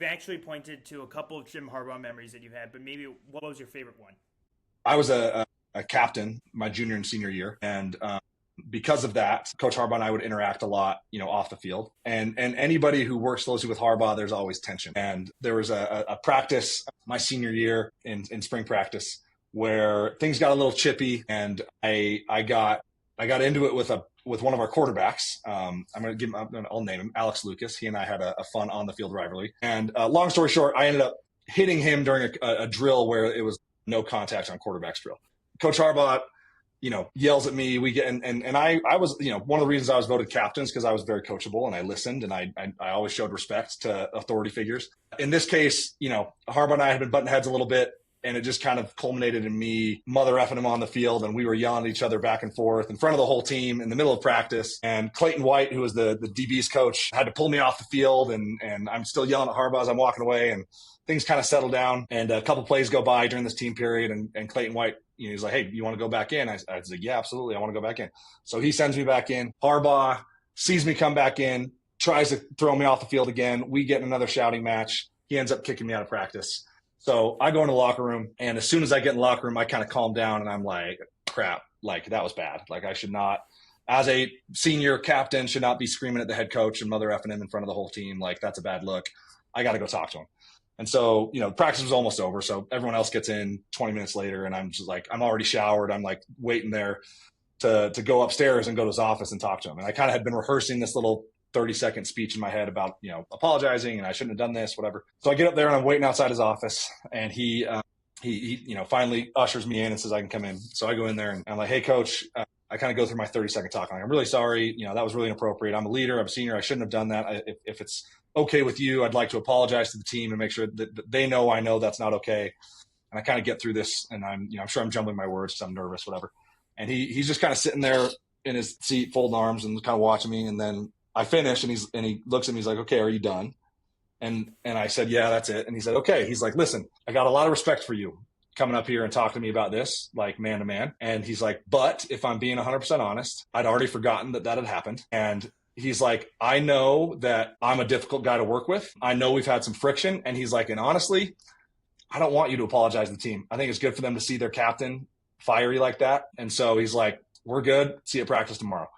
You actually pointed to a couple of Jim Harbaugh memories that you had, but maybe what was your favorite one? I was a captain my junior and senior year, and because of that, Coach Harbaugh and I would interact a lot, off the field. And anybody who works closely with Harbaugh, there's always tension. And there was a practice my senior year in spring practice where things got a little chippy, and I got into it with one of our quarterbacks. I'll name him Alex Lucas. He and I had a fun on the field rivalry. And long story short, I ended up hitting him during a drill where it was no contact on quarterback's drill. Coach Harbaugh, yells at me. We get and I was, one of the reasons I was voted captain is because I was very coachable and I listened and I always showed respect to authority figures. In this case, Harbaugh and I had been butting heads a little bit, and it just kind of culminated in me mother effing him on the field, and we were yelling at each other back and forth in front of the whole team in the middle of practice. And Clayton White, who was the DB's coach, had to pull me off the field, and I'm still yelling at Harbaugh as I'm walking away, and things kind of settle down. And a couple plays go by during this team period, and Clayton White, he's like, "Hey, you want to go back in?" I was like, "Yeah, absolutely. I want to go back in." So he sends me back in. Harbaugh sees me come back in, tries to throw me off the field again. We get in another shouting match. He ends up kicking me out of practice. So I go in the locker room, and as soon as I get in the locker room, I kind of calm down, and I'm like, crap, like that was bad. Like I should not, as a senior captain, should not be screaming at the head coach and mother effing him in front of the whole team. Like that's a bad look. I got to go talk to him. And so, practice was almost over. So everyone else gets in 20 minutes later, and I'm just like, I'm already showered. I'm like waiting there to go upstairs and go to his office and talk to him. And I kind of had been rehearsing this little 30-second speech in my head about, apologizing and I shouldn't have done this, whatever. So I get up there and I'm waiting outside his office, and he finally ushers me in and says I can come in. So I go in there and I'm like, "Hey coach," I kind of go through my 30-second talk. I'm really sorry. That was really inappropriate. I'm a leader. I'm a senior. I shouldn't have done that. If it's okay with you, I'd like to apologize to the team and make sure that they know I know that's not okay. And I kind of get through this, and I'm sure I'm jumbling my words because I'm nervous, whatever. And he's just kind of sitting there in his seat, folding arms and kind of watching me. And then I finish, and he looks at me. He's like, "Okay, are you done?" And I said, "Yeah, that's it." And he said, "Okay." He's like, "Listen, I got a lot of respect for you coming up here and talking to me about this, like man to man." And he's like, "But if I'm being 100% honest, I'd already forgotten that had happened." And he's like, "I know that I'm a difficult guy to work with. I know we've had some friction." And he's like, "And honestly, I don't want you to apologize to the team. I think it's good for them to see their captain fiery like that." And so he's like, "We're good. See you at practice tomorrow."